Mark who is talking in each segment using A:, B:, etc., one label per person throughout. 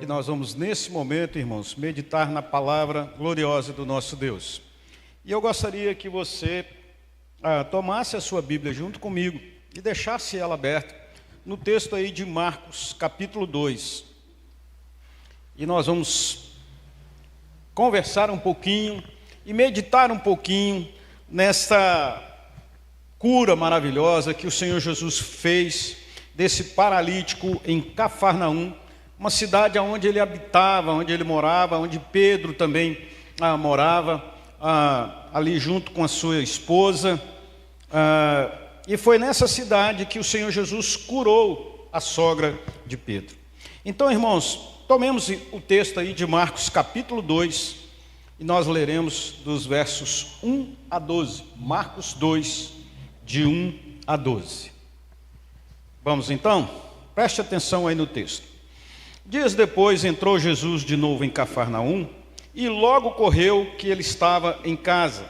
A: que nós vamos, nesse momento, irmãos, meditar na palavra gloriosa do nosso Deus. E eu gostaria que você tomasse a sua Bíblia junto comigo e deixasse ela aberta no texto aí de Marcos, capítulo 2. E nós vamos conversar um pouquinho e meditar um pouquinho nessa cura maravilhosa que o Senhor Jesus fez desse paralítico em Cafarnaum, uma cidade onde ele habitava, onde ele morava, onde Pedro também morava, ali junto com a sua esposa. E foi nessa cidade que o Senhor Jesus curou a sogra de Pedro. Então, irmãos, tomemos o texto aí de Marcos capítulo 2 e nós leremos dos versos 1 a 12. Marcos 2, de 1 a 12. Vamos então? Preste atenção aí no texto. Dias depois entrou Jesus de novo em Cafarnaum e logo correu que ele estava em casa.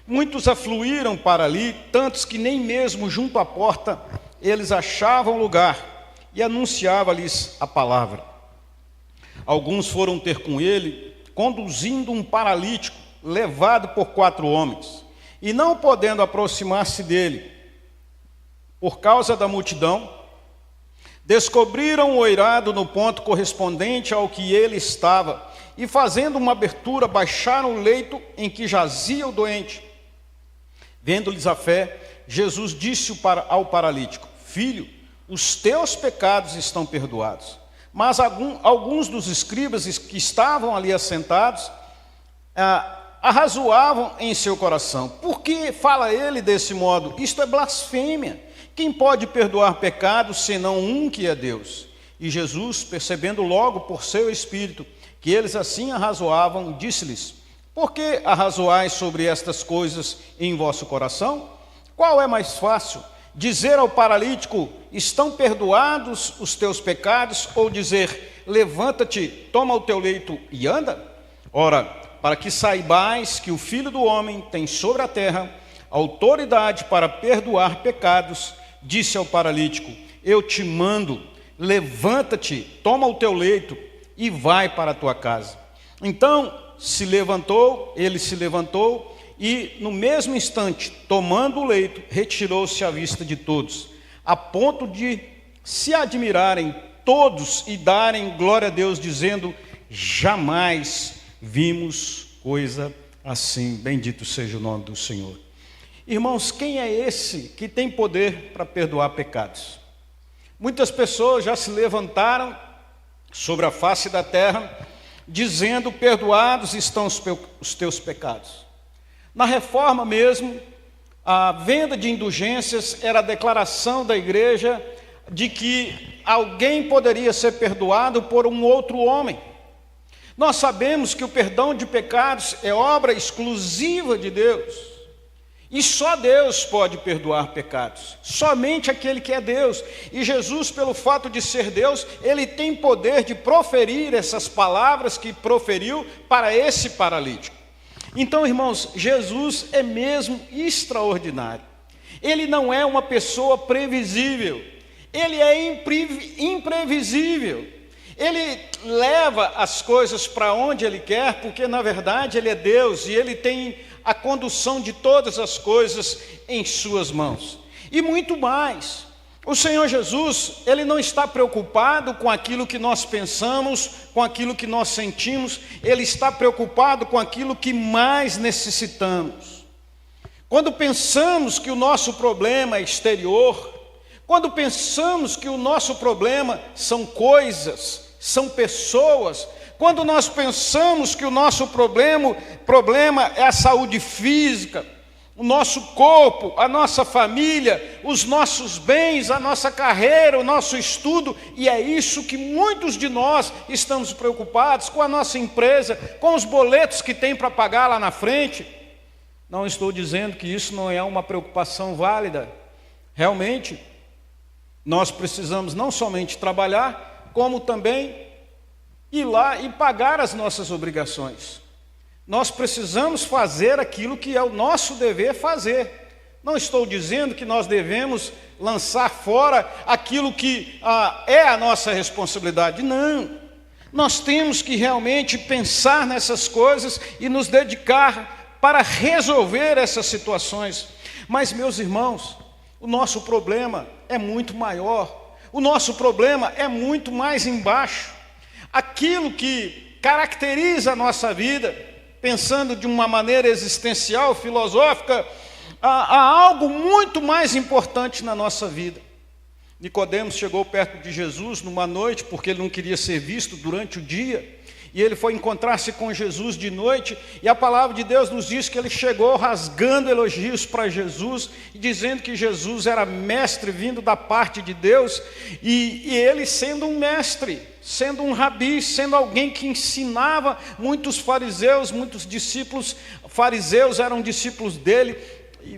A: Muitos afluíram para ali, tantos que nem mesmo junto à porta eles achavam lugar, e anunciava-lhes a palavra. Alguns foram ter com ele, conduzindo um paralítico, levado por 4 homens, e não podendo aproximar-se dele, por causa da multidão, descobriram o eirado no ponto correspondente ao que ele estava, e fazendo uma abertura, baixaram o leito em que jazia o doente. Vendo-lhes a fé, Jesus disse ao paralítico: Filho, os teus pecados estão perdoados. Mas alguns dos escribas que estavam ali assentados arrazoavam em seu coração: por que fala ele desse modo? Isto é blasfêmia. Quem pode perdoar pecados senão um que é Deus? E Jesus, percebendo logo por seu espírito que eles assim arrazoavam, disse-lhes: por que arrazoais sobre estas coisas em vosso coração? Qual é mais fácil, dizer ao paralítico: estão perdoados os teus pecados, ou dizer: levanta-te, toma o teu leito e anda? Ora, para que saibais que o Filho do Homem tem sobre a terra autoridade para perdoar pecados, disse ao paralítico: eu te mando, levanta-te, toma o teu leito e vai para a tua casa. Então ele se levantou e, no mesmo instante, tomando o leito, retirou-se à vista de todos, a ponto de se admirarem todos e darem glória a Deus, dizendo: jamais vimos coisa assim. Bendito seja o nome do Senhor. Irmãos, quem é esse que tem poder para perdoar pecados? Muitas pessoas já se levantaram sobre a face da terra, dizendo: perdoados estão os teus pecados. Na reforma mesmo, a venda de indulgências era a declaração da igreja de que alguém poderia ser perdoado por um outro homem. Nós sabemos que o perdão de pecados é obra exclusiva de Deus. E só Deus pode perdoar pecados, somente aquele que é Deus. E Jesus, pelo fato de ser Deus, ele tem poder de proferir essas palavras que proferiu para esse paralítico. Então, irmãos, Jesus é mesmo extraordinário. Ele não é uma pessoa previsível, ele é imprevisível. Ele leva as coisas para onde ele quer, porque na verdade ele é Deus e ele tem a condução de todas as coisas em suas mãos. E muito mais, o Senhor Jesus, ele não está preocupado com aquilo que nós pensamos, com aquilo que nós sentimos, ele está preocupado com aquilo que mais necessitamos. Quando pensamos que o nosso problema é exterior, quando pensamos que o nosso problema são coisas, são pessoas, quando nós pensamos que o nosso problema é a saúde física, o nosso corpo, a nossa família, os nossos bens, a nossa carreira, o nosso estudo, e é isso que muitos de nós estamos preocupados, com a nossa empresa, com os boletos que tem para pagar lá na frente. Não estou dizendo que isso não é uma preocupação válida. Realmente, nós precisamos não somente trabalhar, como também ir lá e pagar as nossas obrigações. Nós precisamos fazer aquilo que é o nosso dever fazer. Não estou dizendo que nós devemos lançar fora aquilo que é a nossa responsabilidade. Não. Nós temos que realmente pensar nessas coisas e nos dedicar para resolver essas situações. Mas, meus irmãos, o nosso problema é muito maior. O nosso problema é muito mais embaixo. Aquilo que caracteriza a nossa vida, pensando de uma maneira existencial, filosófica, há algo muito mais importante na nossa vida. Nicodemos chegou perto de Jesus numa noite, porque ele não queria ser visto durante o dia, e ele foi encontrar-se com Jesus de noite, e a palavra de Deus nos diz que ele chegou rasgando elogios para Jesus, dizendo que Jesus era mestre vindo da parte de Deus, e ele sendo um mestre, sendo um rabi, sendo alguém que ensinava muitos fariseus, muitos discípulos fariseus eram discípulos dele, e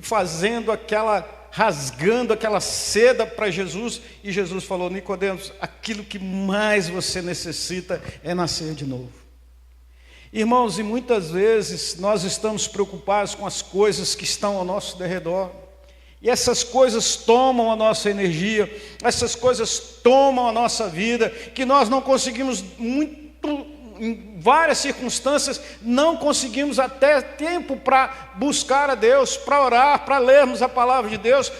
A: rasgando aquela seda para Jesus, e Jesus falou: Nicodemos, aquilo que mais você necessita é nascer de novo. Irmãos, e muitas vezes nós estamos preocupados com as coisas que estão ao nosso derredor, e essas coisas tomam a nossa energia, essas coisas tomam a nossa vida, que nós não conseguimos em várias circunstâncias, não conseguimos até tempo para buscar a Deus, para orar, para lermos a palavra de Deus,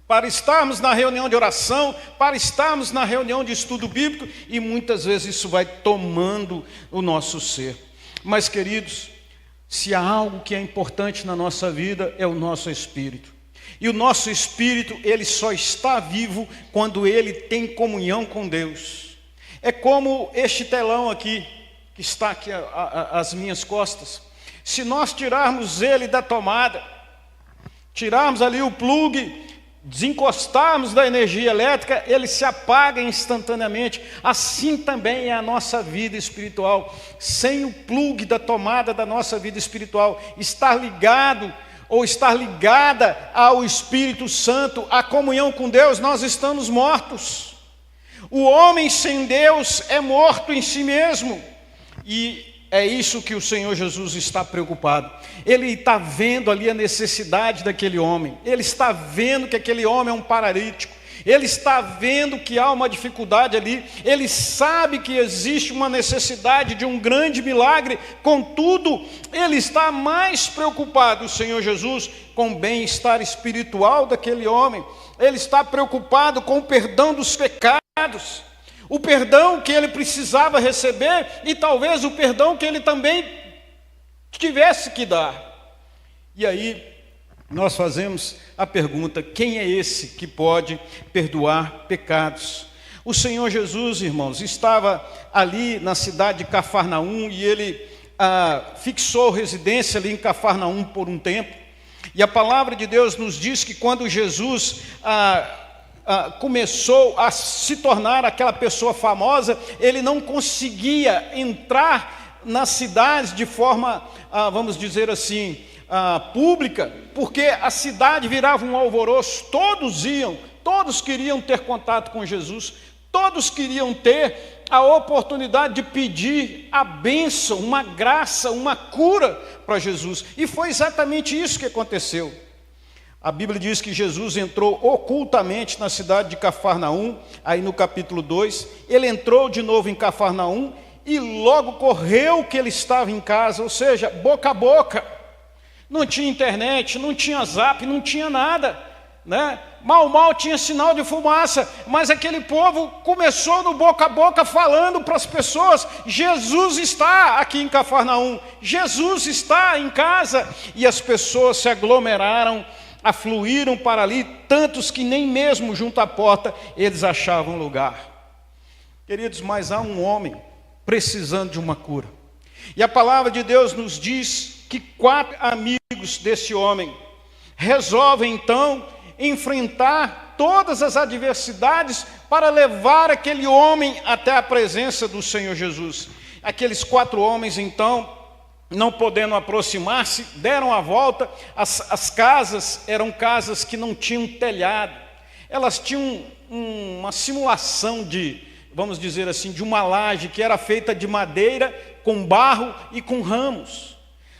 A: para estarmos na reunião de oração, para estarmos na reunião de estudo bíblico, e muitas vezes isso vai tomando o nosso ser. Mas, queridos, se há algo que é importante na nossa vida, é o nosso espírito. E o nosso espírito, ele só está vivo quando ele tem comunhão com Deus. É como este telão aqui, que está aqui às minhas costas. Se nós tirarmos ele da tomada, tirarmos ali o plugue, desencostarmos da energia elétrica, ele se apaga instantaneamente. Assim também é a nossa vida espiritual. Sem o plugue da tomada da nossa vida espiritual, estar ligado ou estar ligada ao Espírito Santo, à comunhão com Deus, nós estamos mortos. O homem sem Deus é morto em si mesmo, e é isso que o Senhor Jesus está preocupado. Ele está vendo ali a necessidade daquele homem, ele está vendo que aquele homem é um paralítico, ele está vendo que há uma dificuldade ali, ele sabe que existe uma necessidade de um grande milagre, contudo, ele está mais preocupado, o Senhor Jesus, com o bem-estar espiritual daquele homem. Ele está preocupado com o perdão dos pecados, o perdão que ele precisava receber, e talvez o perdão que ele também tivesse que dar. E aí nós fazemos a pergunta: quem é esse que pode perdoar pecados? O Senhor Jesus, irmãos, estava ali na cidade de Cafarnaum, e ele fixou residência ali em Cafarnaum por um tempo. E a palavra de Deus nos diz que quando Jesus começou a se tornar aquela pessoa famosa, ele não conseguia entrar nas cidades de forma, vamos dizer assim, pública, porque a cidade virava um alvoroço, todos queriam ter contato com Jesus, todos queriam ter a oportunidade de pedir a bênção, uma graça, uma cura para Jesus. E foi exatamente isso que aconteceu. A Bíblia diz que Jesus entrou ocultamente na cidade de Cafarnaum, aí no capítulo 2, ele entrou de novo em Cafarnaum, e logo correu que ele estava em casa, ou seja, boca a boca. Não tinha internet, não tinha zap, não tinha nada, né? Mal tinha sinal de fumaça, mas aquele povo começou no boca a boca falando para as pessoas: Jesus está aqui em Cafarnaum, Jesus está em casa, e as pessoas se aglomeraram, afluíram para ali, tantos que nem mesmo junto à porta eles achavam lugar. Queridos, mas há um homem precisando de uma cura, e a palavra de Deus nos diz que 4 amigos desse homem resolvem então enfrentar todas as adversidades para levar aquele homem até a presença do Senhor Jesus. Aqueles 4 homens então, não podendo aproximar-se, deram a volta. As casas eram casas que não tinham telhado, elas tinham uma simulação de, vamos dizer assim, de uma laje que era feita de madeira, com barro e com ramos.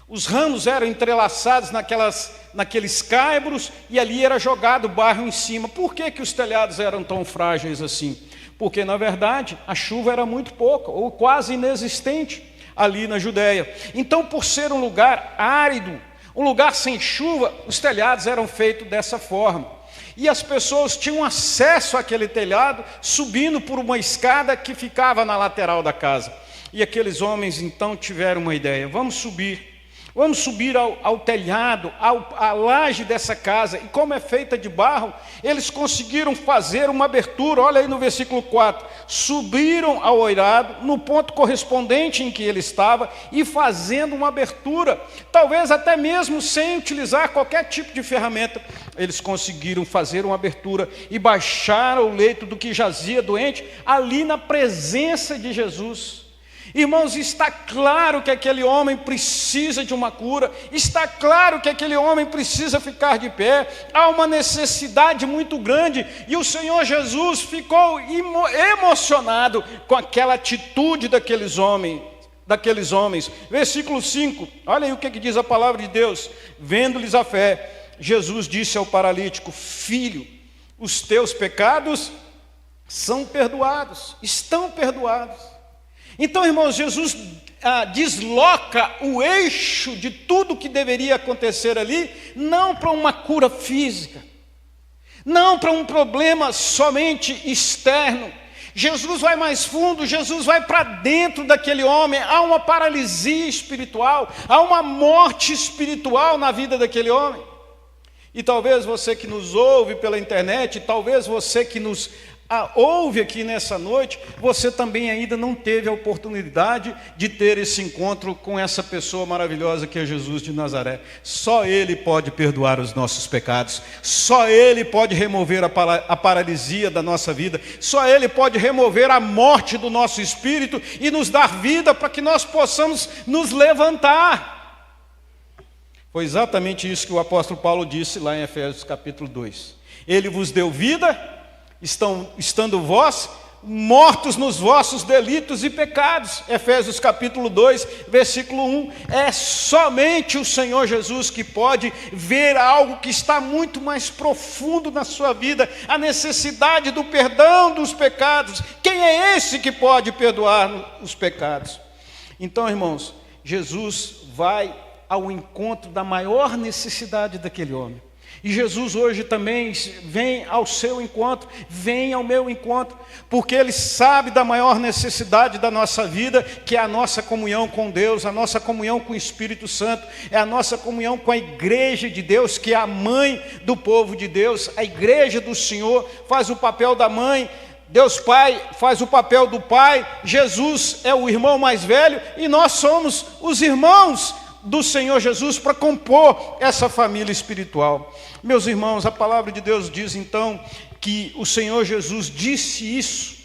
A: Os ramos eram entrelaçados naqueles caibros, e ali era jogado barro em cima. Por que os telhados eram tão frágeis assim? porque na verdade a chuva era muito pouca, ou quase inexistente ali na Judéia. Então, por ser um lugar árido, um lugar sem chuva, os telhados eram feitos dessa forma. E as pessoas tinham acesso àquele telhado subindo por uma escada que ficava na lateral da casa. E aqueles homens então tiveram uma ideia: vamos subir ao telhado, à laje dessa casa. E como é feita de barro, eles conseguiram fazer uma abertura. Olha aí no versículo 4. Subiram ao oirado, no ponto correspondente em que ele estava, e fazendo uma abertura, talvez até mesmo sem utilizar qualquer tipo de ferramenta, eles conseguiram fazer uma abertura e baixaram o leito do que jazia doente, ali na presença de Jesus. Irmãos, está claro que aquele homem precisa de uma cura, está claro que aquele homem precisa ficar de pé, há uma necessidade muito grande, e o Senhor Jesus ficou emocionado com aquela atitude daqueles homens. Versículo 5, olha aí o que diz a palavra de Deus: vendo-lhes a fé, Jesus disse ao paralítico: filho, os teus pecados são perdoados, estão perdoados. Então, irmãos, Jesus desloca o eixo de tudo que deveria acontecer ali, não para uma cura física, não para um problema somente externo. Jesus vai mais fundo, Jesus vai para dentro daquele homem. Há uma paralisia espiritual, há uma morte espiritual na vida daquele homem. E talvez você que nos ouve pela internet, talvez você que nos ouve aqui nessa noite, você também ainda não teve a oportunidade de ter esse encontro com essa pessoa maravilhosa que é Jesus de Nazaré. Só Ele pode perdoar os nossos pecados, só Ele pode remover a paralisia da nossa vida, só Ele pode remover a morte do nosso espírito e nos dar vida para que nós possamos nos levantar. Foi exatamente isso que o apóstolo Paulo disse lá em Efésios capítulo 2. Ele vos deu vida, estando vós mortos nos vossos delitos e pecados. Efésios capítulo 2, versículo 1. É somente o Senhor Jesus que pode ver algo que está muito mais profundo na sua vida, a necessidade do perdão dos pecados. Quem é esse que pode perdoar os pecados? Então, irmãos, Jesus vai ao encontro da maior necessidade daquele homem. E Jesus hoje também vem ao seu encontro, vem ao meu encontro, porque Ele sabe da maior necessidade da nossa vida, que é a nossa comunhão com Deus, a nossa comunhão com o Espírito Santo, é a nossa comunhão com a igreja de Deus, que é a mãe do povo de Deus. A igreja do Senhor faz o papel da mãe, Deus Pai faz o papel do Pai, Jesus é o irmão mais velho, e nós somos os irmãos do Senhor Jesus para compor essa família espiritual. Meus irmãos, a palavra de Deus diz então que o Senhor Jesus disse isso,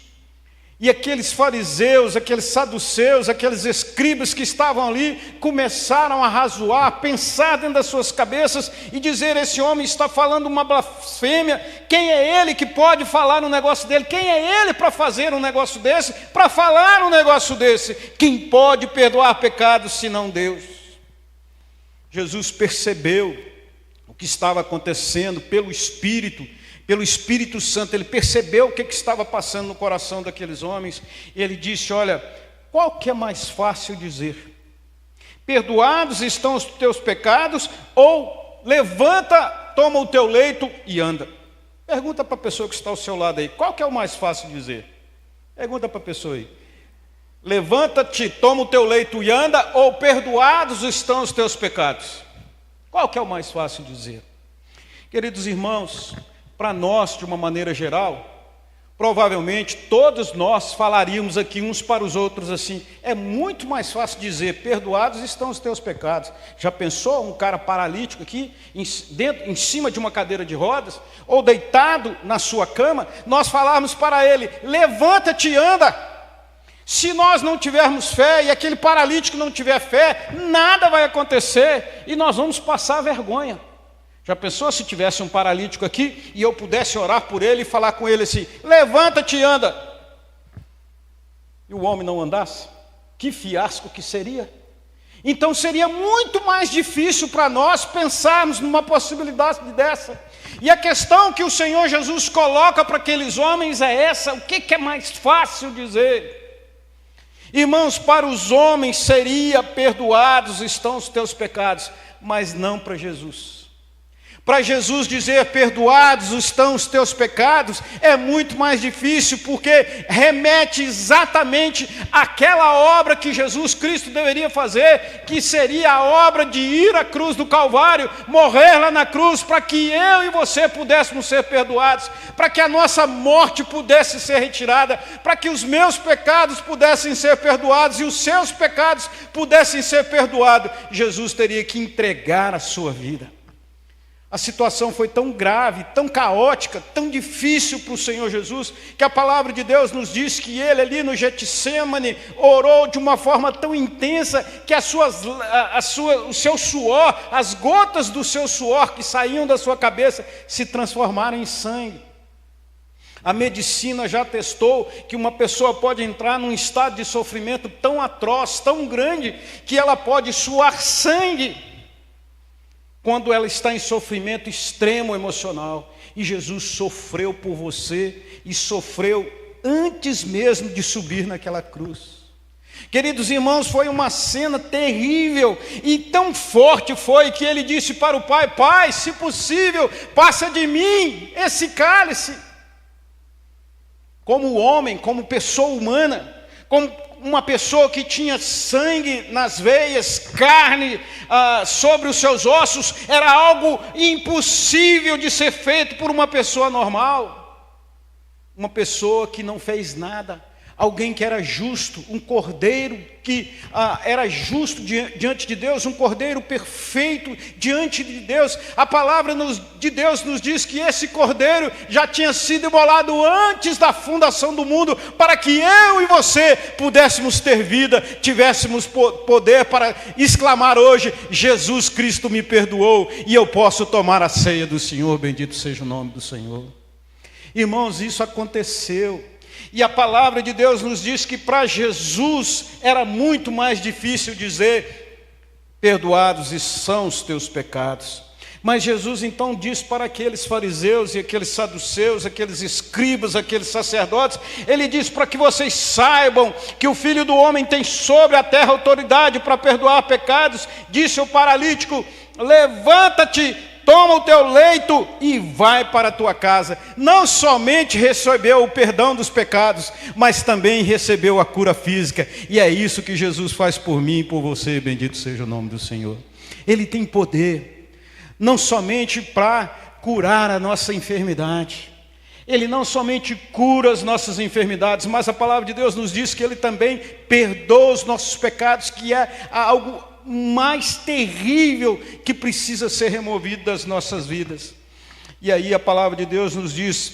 A: e aqueles fariseus, aqueles saduceus, aqueles escribas que estavam ali começaram a razoar, a pensar dentro das suas cabeças e dizer: esse homem está falando uma blasfêmia. Quem é ele que pode falar um negócio dele? Quem é ele para fazer um negócio desse, para falar um negócio desse? Quem pode perdoar pecados senão Deus? Jesus percebeu o que estava acontecendo pelo Espírito Santo. Ele percebeu o que estava passando no coração daqueles homens, e ele disse: olha, qual que é mais fácil dizer? Perdoados estão os teus pecados, ou levanta, toma o teu leito e anda? Pergunta para a pessoa que está ao seu lado aí, qual que é o mais fácil dizer? Pergunta para a pessoa aí. Levanta-te, toma o teu leito e anda, ou perdoados estão os teus pecados? Qual que é o mais fácil dizer? Queridos irmãos, para nós, de uma maneira geral, provavelmente todos nós falaríamos aqui uns para os outros assim: é muito mais fácil dizer, perdoados estão os teus pecados. Já pensou um cara paralítico aqui, em cima de uma cadeira de rodas, ou deitado na sua cama, nós falarmos para ele: levanta-te e anda. Se nós não tivermos fé e aquele paralítico não tiver fé, nada vai acontecer e nós vamos passar vergonha. Já pensou se tivesse um paralítico aqui e eu pudesse orar por ele e falar com ele assim: levanta-te e anda, e o homem não andasse? Que fiasco que seria! Então seria muito mais difícil para nós pensarmos numa possibilidade dessa. E a questão que o Senhor Jesus coloca para aqueles homens é essa: o que é mais fácil dizer? Irmãos, para os homens seria: perdoados estão os teus pecados, mas não para Jesus. Para Jesus dizer: perdoados estão os teus pecados, é muito mais difícil, porque remete exatamente àquela obra que Jesus Cristo deveria fazer, que seria a obra de ir à cruz do Calvário, morrer lá na cruz, para que eu e você pudéssemos ser perdoados, para que a nossa morte pudesse ser retirada, para que os meus pecados pudessem ser perdoados e os seus pecados pudessem ser perdoados. Jesus teria que entregar a sua vida. A situação foi tão grave, tão caótica, tão difícil para o Senhor Jesus, que a palavra de Deus nos diz que ele ali no Getsêmani orou de uma forma tão intensa que o seu suor, as gotas do seu suor que saíam da sua cabeça, se transformaram em sangue. A medicina já testou que uma pessoa pode entrar num estado de sofrimento tão atroz, tão grande, que ela pode suar sangue quando ela está em sofrimento extremo emocional. E Jesus sofreu por você, e sofreu antes mesmo de subir naquela cruz. Queridos irmãos, foi uma cena terrível, e tão forte foi que ele disse para o Pai: Pai, se possível, passa de mim esse cálice. Como homem, como pessoa humana, como uma pessoa que tinha sangue nas veias, carne sobre os seus ossos, era algo impossível de ser feito por uma pessoa normal. Uma pessoa que não fez nada, alguém que era justo, um cordeiro que era justo diante de Deus, um cordeiro perfeito diante de Deus. A palavra de Deus nos diz que esse cordeiro já tinha sido imolado antes da fundação do mundo, para que eu e você pudéssemos ter vida, tivéssemos poder para exclamar hoje: Jesus Cristo me perdoou, e eu posso tomar a ceia do Senhor. Bendito seja o nome do Senhor. Irmãos, isso aconteceu. E a palavra de Deus nos diz que para Jesus era muito mais difícil dizer: perdoados são os teus pecados. Mas Jesus então diz para aqueles fariseus e aqueles saduceus, aqueles escribas, aqueles sacerdotes, ele diz: para que vocês saibam que o Filho do Homem tem sobre a terra autoridade para perdoar pecados, disse o paralítico: levanta-te, toma o teu leito e vai para a tua casa. Não somente recebeu o perdão dos pecados, mas também recebeu a cura física. E é isso que Jesus faz por mim e por você. Bendito seja o nome do Senhor. Ele tem poder, não somente para curar a nossa enfermidade. Ele não somente cura as nossas enfermidades, mas a palavra de Deus nos diz que Ele também perdoa os nossos pecados, que é algo mais terrível que precisa ser removido das nossas vidas. E aí a palavra de Deus nos diz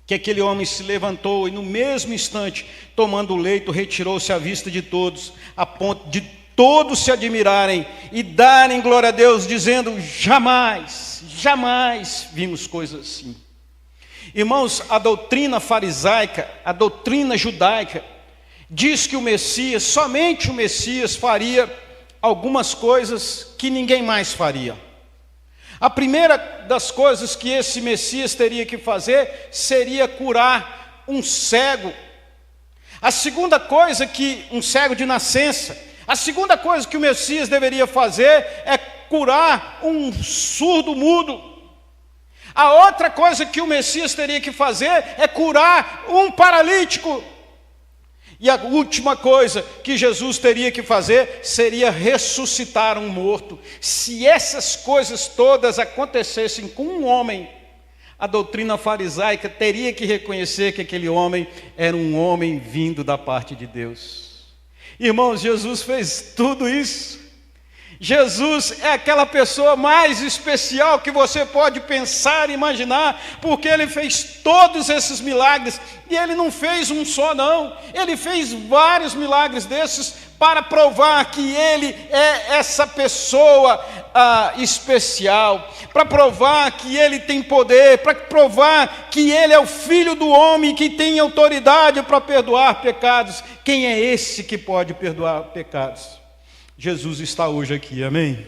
A: que aquele homem se levantou e no mesmo instante, tomando o leito, retirou-se à vista de todos, a ponto de todos se admirarem e darem glória a Deus, dizendo: jamais, jamais vimos coisa assim. Irmãos, a doutrina farisaica, a doutrina judaica, diz que o Messias, somente o Messias faria algumas coisas que ninguém mais faria. A primeira das coisas que esse Messias teria que fazer seria curar um cego. A segunda coisa que um cego de nascença, a segunda coisa que o Messias deveria fazer é curar um surdo mudo. A outra coisa que o Messias teria que fazer é curar um paralítico. E a última coisa que Jesus teria que fazer seria ressuscitar um morto. Se essas coisas todas acontecessem com um homem, a doutrina farisaica teria que reconhecer que aquele homem era um homem vindo da parte de Deus. Irmãos, Jesus fez tudo isso. Jesus é aquela pessoa mais especial que você pode pensar e imaginar, porque Ele fez todos esses milagres, e Ele não fez um só não, Ele fez vários milagres desses para provar que Ele é essa pessoa especial, para provar que Ele tem poder, para provar que Ele é o Filho do Homem que tem autoridade para perdoar pecados. Quem é esse que pode perdoar pecados? Jesus está hoje aqui, amém?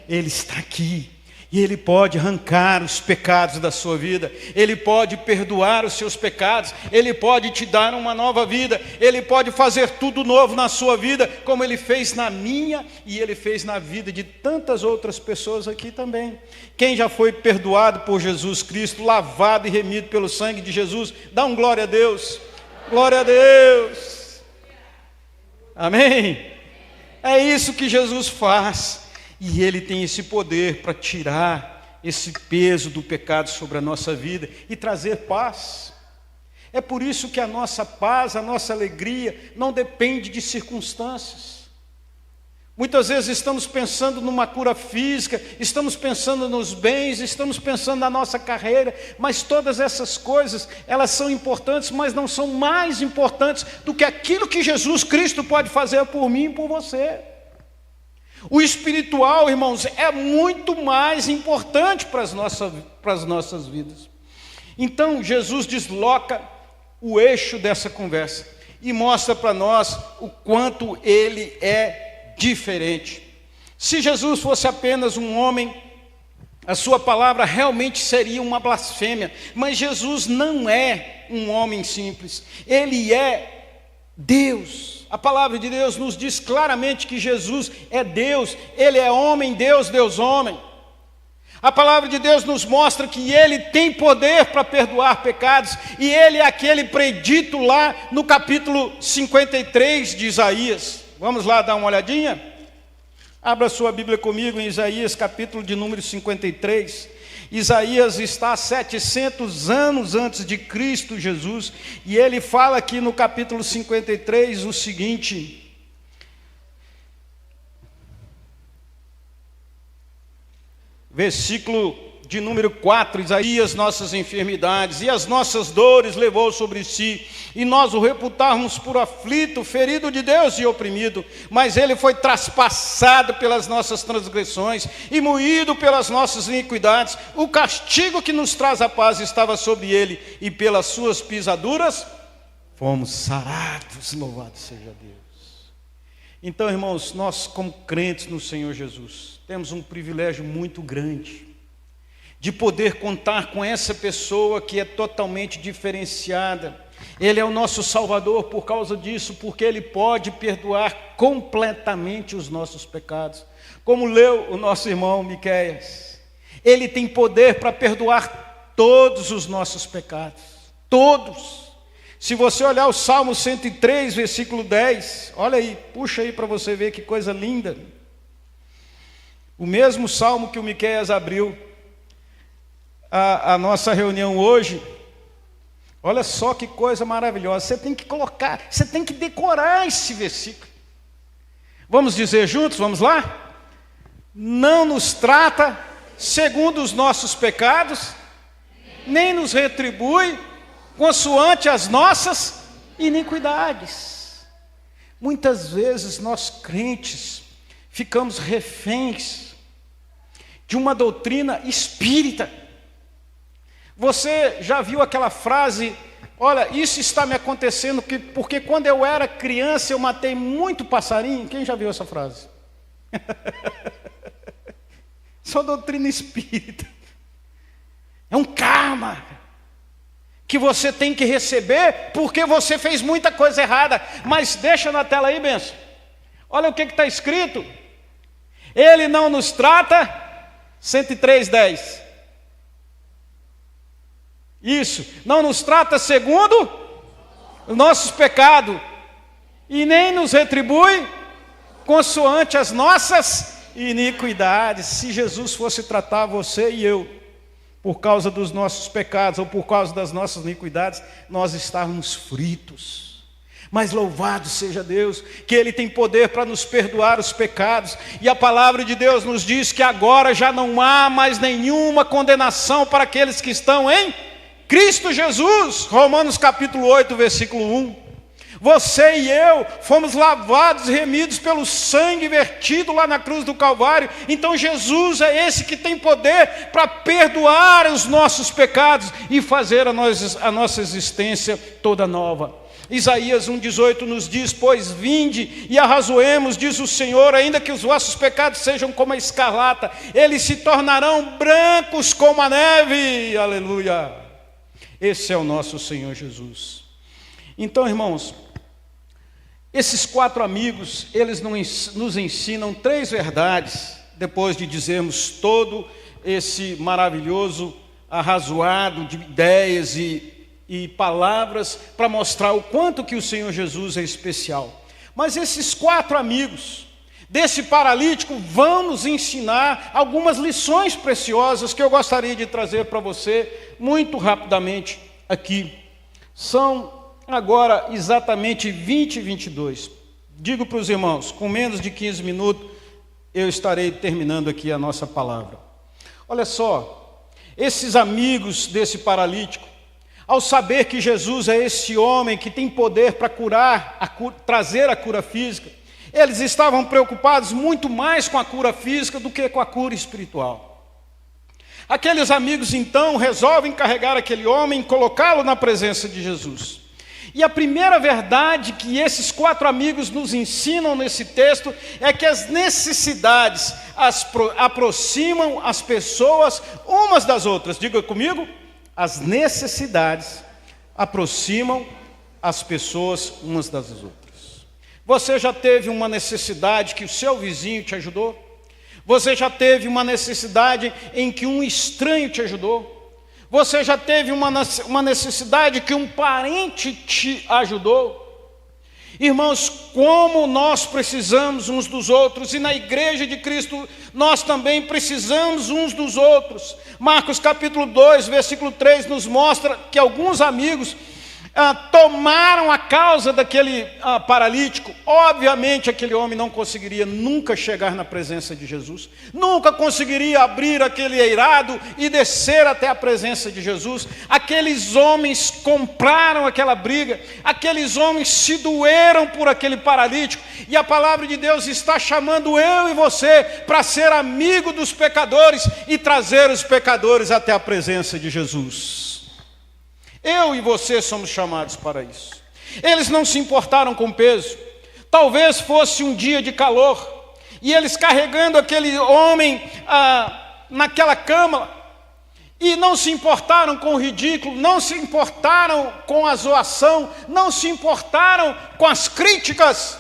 A: Ele está aqui. E Ele pode arrancar os pecados da sua vida, Ele pode perdoar os seus pecados, Ele pode te dar uma nova vida, Ele pode fazer tudo novo na sua vida, como Ele fez na minha e Ele fez na vida de tantas outras pessoas aqui também. Quem já foi perdoado por Jesus Cristo, lavado e remido pelo sangue de Jesus, dá um glória a Deus. Glória a Deus. Amém? É isso que Jesus faz. E Ele tem esse poder para tirar esse peso do pecado sobre a nossa vida e trazer paz. É por isso que a nossa paz, a nossa alegria não depende de circunstâncias. Muitas vezes estamos pensando numa cura física, estamos pensando nos bens, estamos pensando na nossa carreira, mas todas essas coisas, elas são importantes, mas não são mais importantes do que aquilo que Jesus Cristo pode fazer por mim e por você. O espiritual, irmãos, é muito mais importante para as nossas vidas. Então, Jesus desloca o eixo dessa conversa e mostra para nós o quanto Ele é diferente. Se Jesus fosse apenas um homem, a sua palavra realmente seria uma blasfêmia, mas Jesus não é um homem simples, Ele é Deus. A palavra de Deus nos diz claramente que Jesus é Deus, Ele é homem, Deus, Deus, homem. A palavra de Deus nos mostra que Ele tem poder para perdoar pecados, e Ele é aquele predito lá no capítulo 53 de Isaías. Vamos lá dar uma olhadinha? Abra sua Bíblia comigo em Isaías, capítulo de número 53. Isaías está 700 anos antes de Cristo Jesus, e ele fala aqui no capítulo 53 o seguinte: versículo de número 4, Isaías, nossas enfermidades e as nossas dores levou sobre si, e nós o reputávamos por aflito, ferido de Deus e oprimido, mas ele foi traspassado pelas nossas transgressões e moído pelas nossas iniquidades. O castigo que nos traz a paz estava sobre ele, e pelas suas pisaduras fomos sarados. Louvado seja Deus. Então, irmãos, nós como crentes no Senhor Jesus, temos um privilégio muito grande de poder contar com essa pessoa que é totalmente diferenciada. Ele é o nosso Salvador por causa disso, porque Ele pode perdoar completamente os nossos pecados. Como leu o nosso irmão Miqueias, Ele tem poder para perdoar todos os nossos pecados, todos. Se você olhar o Salmo 103, versículo 10, olha aí, puxa aí para você ver que coisa linda. O mesmo Salmo que o Miqueias abriu a nossa reunião hoje. Olha só que coisa maravilhosa. Você tem que colocar, você tem que decorar esse versículo. Vamos dizer juntos, vamos lá? Não nos trata segundo os nossos pecados, nem nos retribui consoante as nossas iniquidades. Muitas vezes nós crentes ficamos reféns de uma doutrina espírita. Você já viu aquela frase: olha, isso está me acontecendo porque quando eu era criança eu matei muito passarinho? Quem já viu essa frase? Só doutrina espírita. É um karma que você tem que receber porque você fez muita coisa errada. Mas deixa na tela aí, benção. Olha o que está escrito. Ele não nos trata, 103:10. Isso, não nos trata segundo os nossos pecados, e nem nos retribui consoante as nossas iniquidades. Se Jesus fosse tratar você e eu por causa dos nossos pecados ou por causa das nossas iniquidades, nós estávamos fritos. Mas louvado seja Deus, que Ele tem poder para nos perdoar os pecados, e a palavra de Deus nos diz que agora já não há mais nenhuma condenação para aqueles que estão em Cristo Jesus. Romanos capítulo 8, versículo 1. Você e eu fomos lavados e remidos pelo sangue vertido lá na cruz do Calvário. Então Jesus é esse que tem poder para perdoar os nossos pecados e fazer a nossa existência toda nova. Isaías 1,18 nos diz: pois vinde e arrazoemos, diz o Senhor, ainda que os vossos pecados sejam como a escarlata, eles se tornarão brancos como a neve. Aleluia! Esse é o nosso Senhor Jesus. Então, irmãos, esses 4 amigos, eles nos ensinam 3 verdades, depois de dizermos todo esse maravilhoso arrazoado de ideias e palavras para mostrar o quanto que o Senhor Jesus é especial. Mas esses 4 amigos desse paralítico vão nos ensinar algumas lições preciosas que eu gostaria de trazer para você muito rapidamente aqui. São agora exatamente 20 e 22. Digo para os irmãos, com menos de 15 minutos eu estarei terminando aqui a nossa palavra. Olha só, esses amigos desse paralítico, ao saber que Jesus é esse homem que tem poder para trazer a cura física, eles estavam preocupados muito mais com a cura física do que com a cura espiritual. Aqueles amigos então resolvem carregar aquele homem e colocá-lo na presença de Jesus. E a primeira verdade que esses 4 amigos nos ensinam nesse texto é que as necessidades aproximam as pessoas umas das outras. Diga comigo, as necessidades aproximam as pessoas umas das outras. Você já teve uma necessidade que o seu vizinho te ajudou? Você já teve uma necessidade em que um estranho te ajudou? Você já teve uma necessidade que um parente te ajudou? Irmãos, como nós precisamos uns dos outros, e na igreja de Cristo nós também precisamos uns dos outros. Marcos capítulo 2, versículo 3 nos mostra que alguns amigos tomaram a causa daquele paralítico. Obviamente aquele homem não conseguiria nunca chegar na presença de Jesus, nunca conseguiria abrir aquele eirado e descer até a presença de Jesus. Aqueles homens compraram aquela briga, aqueles homens se doeram por aquele paralítico, e a palavra de Deus está chamando eu e você para ser amigo dos pecadores e trazer os pecadores até a presença de Jesus. Eu e você somos chamados para isso. Eles não se importaram com peso. Talvez fosse um dia de calor, e eles carregando aquele homem naquela cama, e não se importaram com o ridículo, não se importaram com a zoação, não se importaram com as críticas,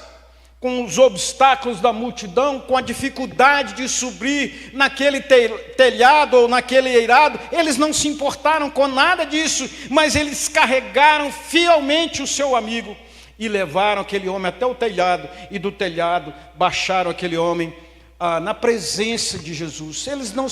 A: com os obstáculos da multidão, com a dificuldade de subir naquele telhado ou naquele eirado. Eles não se importaram com nada disso, mas eles carregaram fielmente o seu amigo e levaram aquele homem até o telhado, e do telhado baixaram aquele homem na presença de Jesus. Eles não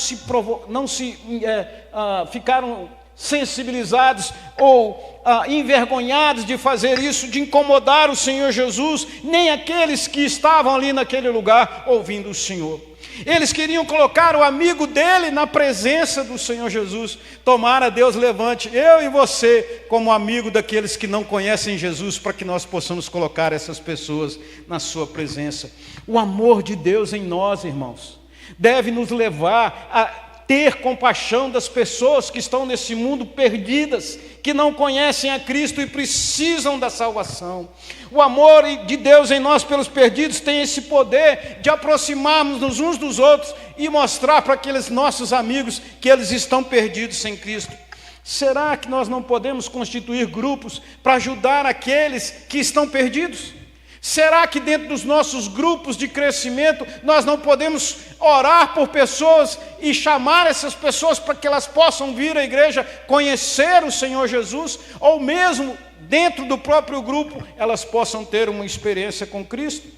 A: ficaram sensibilizados ou envergonhados de fazer isso, de incomodar o Senhor Jesus, nem aqueles que estavam ali naquele lugar ouvindo o Senhor. Eles queriam colocar o amigo dele na presença do Senhor Jesus. Tomara Deus levante eu e você como amigo daqueles que não conhecem Jesus, para que nós possamos colocar essas pessoas na sua presença. O amor de Deus em nós, irmãos, deve nos levar a ter compaixão das pessoas que estão nesse mundo perdidas, que não conhecem a Cristo e precisam da salvação. O amor de Deus em nós pelos perdidos tem esse poder de aproximarmos-nos uns dos outros e mostrar para aqueles nossos amigos que eles estão perdidos sem Cristo. Será que nós não podemos constituir grupos para ajudar aqueles que estão perdidos? Será que dentro dos nossos grupos de crescimento nós não podemos orar por pessoas e chamar essas pessoas para que elas possam vir à igreja conhecer o Senhor Jesus, ou mesmo dentro do próprio grupo elas possam ter uma experiência com Cristo?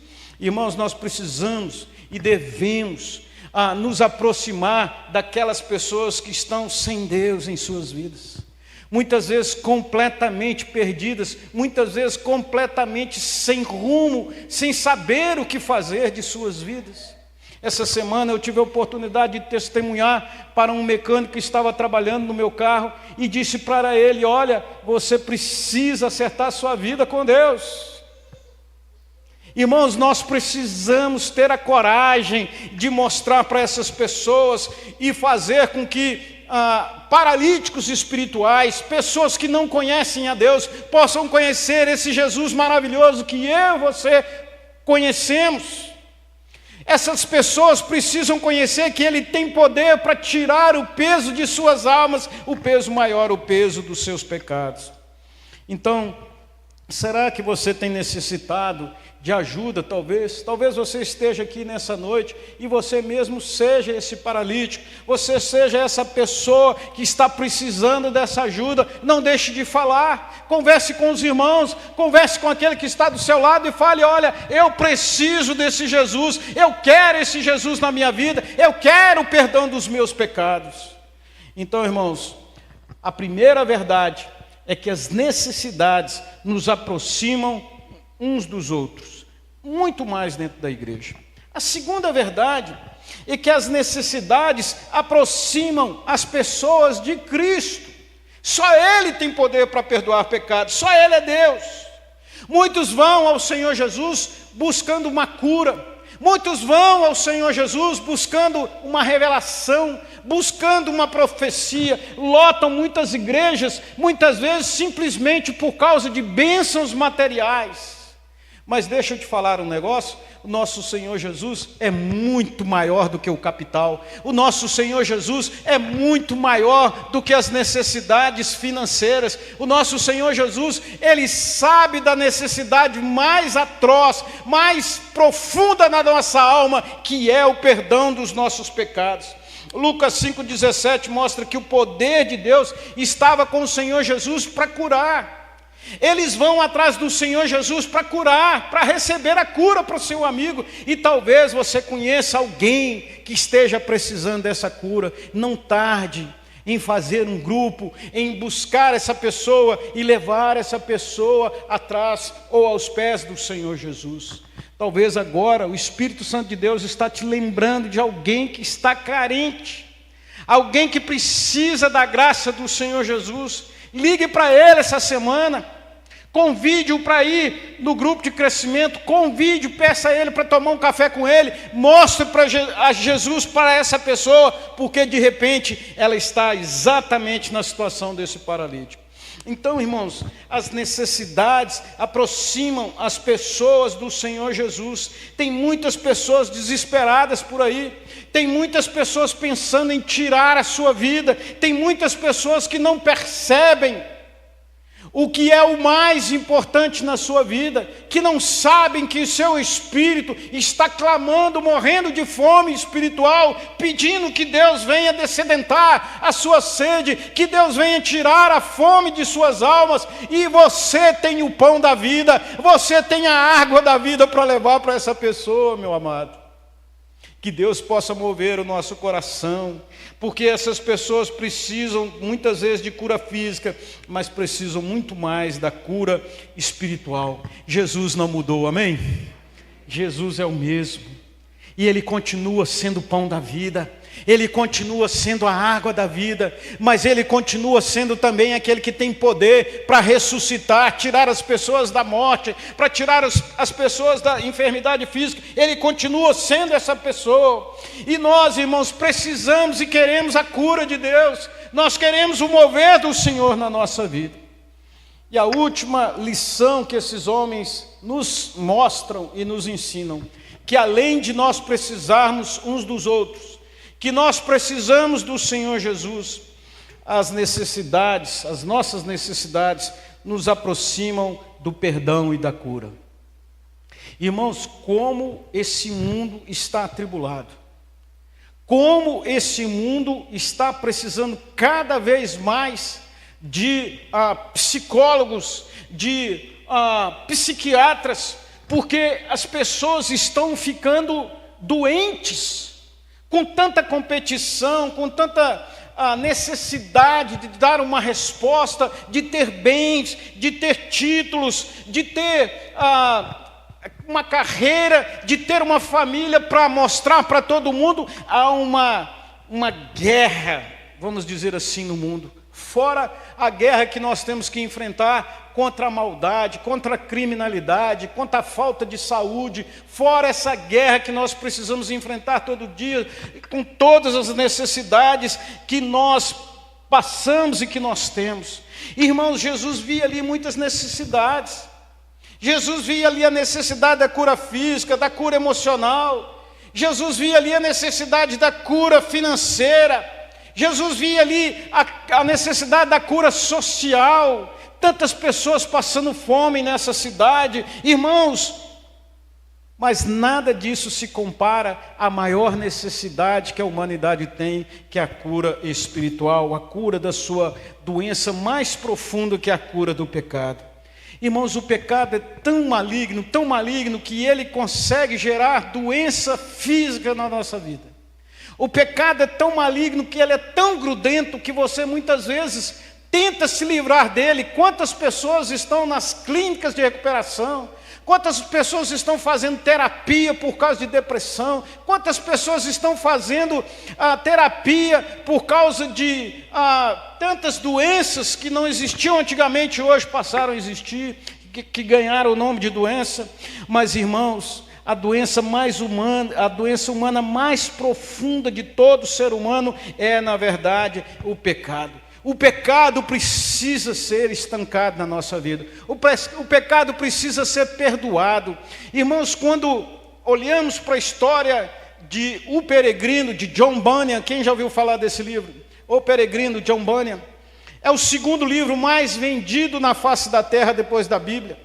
A: Irmãos, nós precisamos e devemos nos aproximar daquelas pessoas que estão sem Deus em suas vidas. Muitas vezes completamente perdidas, muitas vezes completamente sem rumo, sem saber o que fazer de suas vidas. Essa semana eu tive a oportunidade de testemunhar para um mecânico que estava trabalhando no meu carro e disse para ele: olha, você precisa acertar sua vida com Deus. Irmãos, nós precisamos ter a coragem de mostrar para essas pessoas e fazer com que paralíticos espirituais, pessoas que não conhecem a Deus, possam conhecer esse Jesus maravilhoso que eu e você conhecemos. Essas pessoas precisam conhecer que Ele tem poder para tirar o peso de suas almas, o peso maior, o peso dos seus pecados. Então, será que você tem necessitado de ajuda, talvez? Talvez você esteja aqui nessa noite e você mesmo seja esse paralítico, você seja essa pessoa que está precisando dessa ajuda. Não deixe de falar, converse com os irmãos, converse com aquele que está do seu lado e fale: olha, eu preciso desse Jesus, eu quero esse Jesus na minha vida, eu quero o perdão dos meus pecados. Então, irmãos, a primeira verdade é que as necessidades nos aproximam uns dos outros, muito mais dentro da igreja. A segunda verdade é que as necessidades aproximam as pessoas de Cristo. Só Ele tem poder para perdoar pecados, só Ele é Deus. Muitos vão ao Senhor Jesus buscando uma cura, muitos vão ao Senhor Jesus buscando uma revelação, buscando uma profecia, lotam muitas igrejas, muitas vezes simplesmente por causa de bênçãos materiais. Mas deixa eu te falar um negócio: o nosso Senhor Jesus é muito maior do que o capital, o nosso Senhor Jesus é muito maior do que as necessidades financeiras. O nosso Senhor Jesus, Ele sabe da necessidade mais atroz, mais profunda na nossa alma, que é o perdão dos nossos pecados. Lucas 5,17 mostra que o poder de Deus estava com o Senhor Jesus para curar. Eles vão atrás do Senhor Jesus para curar, para receber a cura para o seu amigo. E talvez você conheça alguém que esteja precisando dessa cura. Não tarde em fazer um grupo, em buscar essa pessoa e levar essa pessoa atrás ou aos pés do Senhor Jesus. Talvez agora o Espírito Santo de Deus está te lembrando de alguém que está carente, alguém que precisa da graça do Senhor Jesus. Ligue para ele essa semana, convide-o para ir no grupo de crescimento, convide-o, peça a ele para tomar um café com ele, mostre a Jesus para essa pessoa, porque de repente ela está exatamente na situação desse paralítico. Então, irmãos, as necessidades aproximam as pessoas do Senhor Jesus. Tem muitas pessoas desesperadas por aí, tem muitas pessoas pensando em tirar a sua vida, tem muitas pessoas que não percebem o que é o mais importante na sua vida, que não sabem que o seu espírito está clamando, morrendo de fome espiritual, pedindo que Deus venha descedentar a sua sede, que Deus venha tirar a fome de suas almas. E você tem o pão da vida, você tem a água da vida para levar para essa pessoa, meu amado. Que Deus possa mover o nosso coração, porque essas pessoas precisam muitas vezes de cura física, mas precisam muito mais da cura espiritual. Jesus não mudou, amém? Jesus é o mesmo, e Ele continua sendo o pão da vida, Ele continua sendo a água da vida, mas Ele continua sendo também aquele que tem poder para ressuscitar, tirar as pessoas da morte, para tirar as pessoas da enfermidade física. Ele continua sendo essa pessoa. E nós, irmãos, precisamos e queremos a cura de Deus. Nós queremos o mover do Senhor na nossa vida. E a última lição que esses homens nos mostram e nos ensinam, que além de nós precisarmos uns dos outros, que nós precisamos do Senhor Jesus, as nossas necessidades nos aproximam do perdão e da cura. Irmãos, como esse mundo está atribulado, como esse mundo está precisando cada vez mais de psicólogos, de psiquiatras, porque as pessoas estão ficando doentes, com tanta competição, com tanta necessidade de dar uma resposta, de ter bens, de ter títulos, de ter uma carreira, de ter uma família para mostrar para todo mundo. Há uma guerra, vamos dizer assim, no mundo. Fora a guerra que nós temos que enfrentar contra a maldade, contra a criminalidade, contra a falta de saúde, fora essa guerra que nós precisamos enfrentar todo dia, com todas as necessidades que nós passamos e que nós temos. Irmãos, Jesus via ali muitas necessidades. Jesus via ali a necessidade da cura física, da cura emocional. Jesus via ali a necessidade da cura financeira. Jesus via ali a necessidade da cura social. Tantas pessoas passando fome nessa cidade. Irmãos, mas nada disso se compara à maior necessidade que a humanidade tem, que é a cura espiritual, a cura da sua doença mais profunda, que é a cura do pecado. Irmãos, o pecado é tão maligno, que ele consegue gerar doença física na nossa vida. O pecado é tão maligno que ele é tão grudento que você muitas vezes tenta se livrar dele. Quantas pessoas estão nas clínicas de recuperação? Quantas pessoas estão fazendo terapia por causa de depressão? Quantas pessoas estão fazendo terapia por causa de tantas doenças que não existiam antigamente, hoje passaram a existir, que ganharam o nome de doença? Mas, irmãos, a doença humana mais profunda de todo ser humano é, na verdade, o pecado. O pecado precisa ser estancado na nossa vida. O pecado precisa ser perdoado. Irmãos, quando olhamos para a história de O Peregrino, de John Bunyan, quem já ouviu falar desse livro? O Peregrino, John Bunyan. É o segundo livro mais vendido na face da terra depois da Bíblia.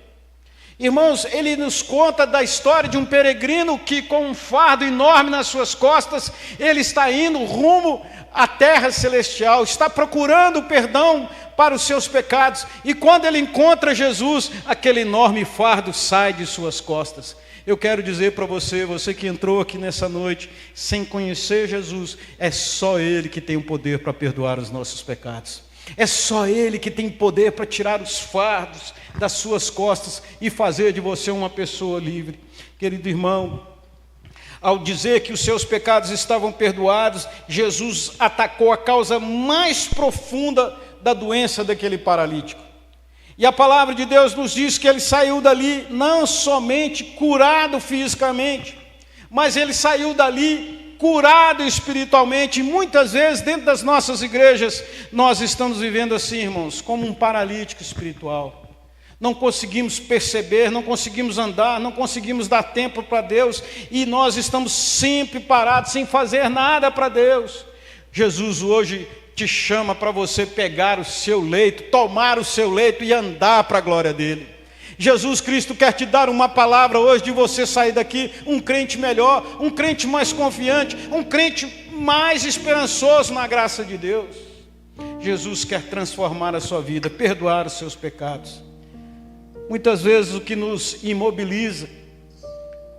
A: Irmãos, ele nos conta da história de um peregrino que, com um fardo enorme nas suas costas, ele está indo rumo à terra celestial, está procurando perdão para os seus pecados, e quando ele encontra Jesus, aquele enorme fardo sai de suas costas. Eu quero dizer para você, você que entrou aqui nessa noite sem conhecer Jesus, é só Ele que tem o poder para perdoar os nossos pecados. É só Ele que tem poder para tirar os fardos das suas costas e fazer de você uma pessoa livre. Querido irmão, ao dizer que os seus pecados estavam perdoados, Jesus atacou a causa mais profunda da doença daquele paralítico. E a palavra de Deus nos diz que ele saiu dali não somente curado fisicamente, mas ele saiu dali curado espiritualmente. E muitas vezes dentro das nossas igrejas nós estamos vivendo assim, irmãos, como um paralítico espiritual. Não conseguimos perceber, não conseguimos andar, não conseguimos dar tempo para Deus, e nós estamos sempre parados, sem fazer nada para Deus. Jesus hoje te chama para você pegar o seu leito, tomar o seu leito e andar para a glória dEle. Jesus Cristo quer te dar uma palavra hoje de você sair daqui um crente melhor, um crente mais confiante, um crente mais esperançoso na graça de Deus. Jesus quer transformar a sua vida, perdoar os seus pecados. Muitas vezes o que nos imobiliza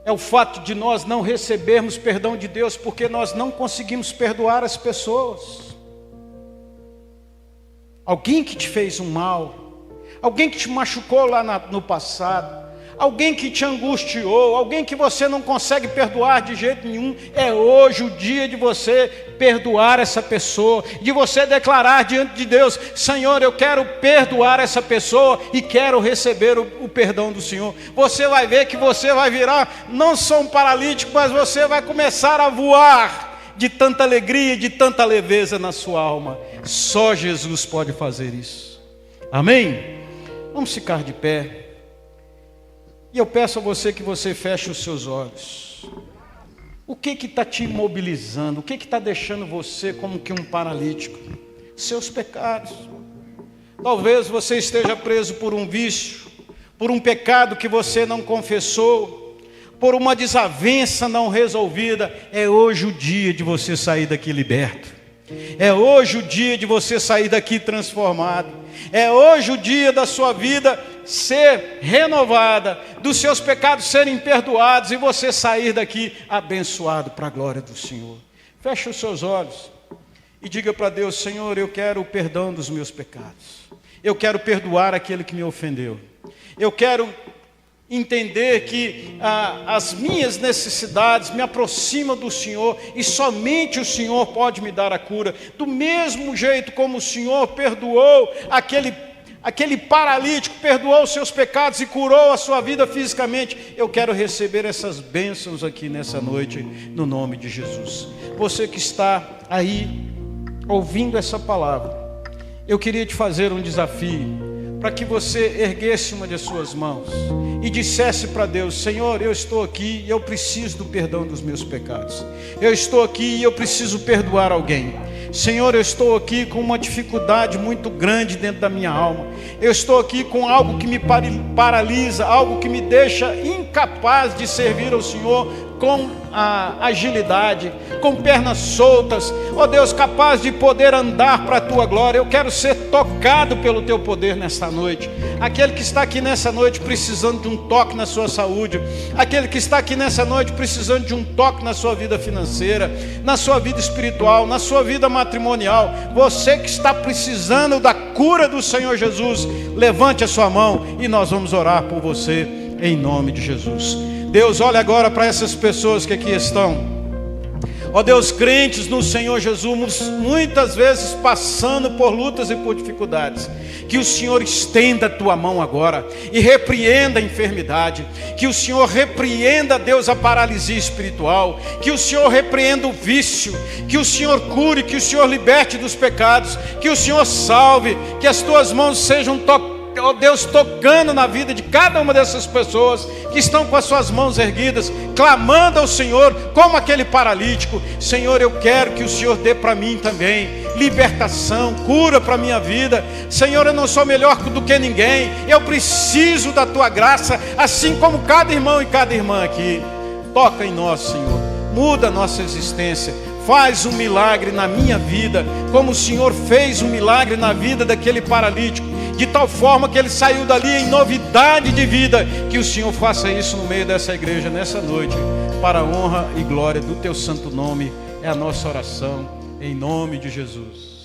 A: é o fato de nós não recebermos perdão de Deus, porque nós não conseguimos perdoar as pessoas. Alguém que te fez um mal, alguém que te machucou lá no passado, alguém que te angustiou, alguém que você não consegue perdoar de jeito nenhum, é hoje o dia de você perdoar essa pessoa, de você declarar diante de Deus: Senhor, eu quero perdoar essa pessoa e quero receber o perdão do Senhor. Você vai ver que você vai virar não só um paralítico, mas você vai começar a voar de tanta alegria, de tanta leveza na sua alma. Só Jesus pode fazer isso. Amém? Vamos ficar de pé. E eu peço a você que você feche os seus olhos. O que está te imobilizando? O que está deixando você como que um paralítico? Seus pecados. Talvez você esteja preso por um vício, por um pecado que você não confessou, por uma desavença não resolvida. É hoje o dia de você sair daqui liberto. É hoje o dia de você sair daqui transformado. É hoje o dia da sua vida ser renovada, dos seus pecados serem perdoados e você sair daqui abençoado para a glória do Senhor. Feche os seus olhos e diga para Deus: Senhor, eu quero o perdão dos meus pecados. Eu quero perdoar aquele que me ofendeu. Eu quero entender que as minhas necessidades me aproximam do Senhor e somente o Senhor pode me dar a cura. Do mesmo jeito como o Senhor perdoou aquele paralítico perdoou os seus pecados e curou a sua vida fisicamente. Eu quero receber essas bênçãos aqui nessa noite, no nome de Jesus. Você que está aí ouvindo essa palavra, eu queria te fazer um desafio, para que você erguesse uma de suas mãos e dissesse para Deus: Senhor, eu estou aqui e eu preciso do perdão dos meus pecados. Eu estou aqui e eu preciso perdoar alguém. Senhor, eu estou aqui com uma dificuldade muito grande dentro da minha alma. Eu estou aqui com algo que me paralisa, algo que me deixa incapaz de servir ao Senhor com agilidade, com pernas soltas, ó Deus, capaz de poder andar para a Tua glória. Eu quero ser tocado pelo Teu poder nesta noite. Aquele que está aqui nessa noite precisando de um toque na sua saúde, aquele que está aqui nessa noite precisando de um toque na sua vida financeira, na sua vida espiritual, na sua vida matrimonial, você que está precisando da cura do Senhor Jesus, levante a sua mão e nós vamos orar por você em nome de Jesus. Deus, olha agora para essas pessoas que aqui estão, ó Deus, crentes no Senhor Jesus, muitas vezes passando por lutas e por dificuldades. Que o Senhor estenda a tua mão agora e repreenda a enfermidade. Que o Senhor repreenda, Deus, a paralisia espiritual. Que o Senhor repreenda o vício. Que o Senhor cure, que o Senhor liberte dos pecados. Que o Senhor salve, que as tuas mãos sejam tocadas, ó Deus, tocando na vida de cada uma dessas pessoas que estão com as suas mãos erguidas, clamando ao Senhor, como aquele paralítico. Senhor, eu quero que o Senhor dê para mim também libertação, cura para a minha vida. Senhor, eu não sou melhor do que ninguém, eu preciso da Tua graça, assim como cada irmão e cada irmã aqui. Toca em nós, Senhor, muda a nossa existência. Faz um milagre na minha vida, como o Senhor fez um milagre na vida daquele paralítico, de tal forma que ele saiu dali em novidade de vida. Que o Senhor faça isso no meio dessa igreja nessa noite, para a honra e glória do Teu santo nome. É a nossa oração, em nome de Jesus.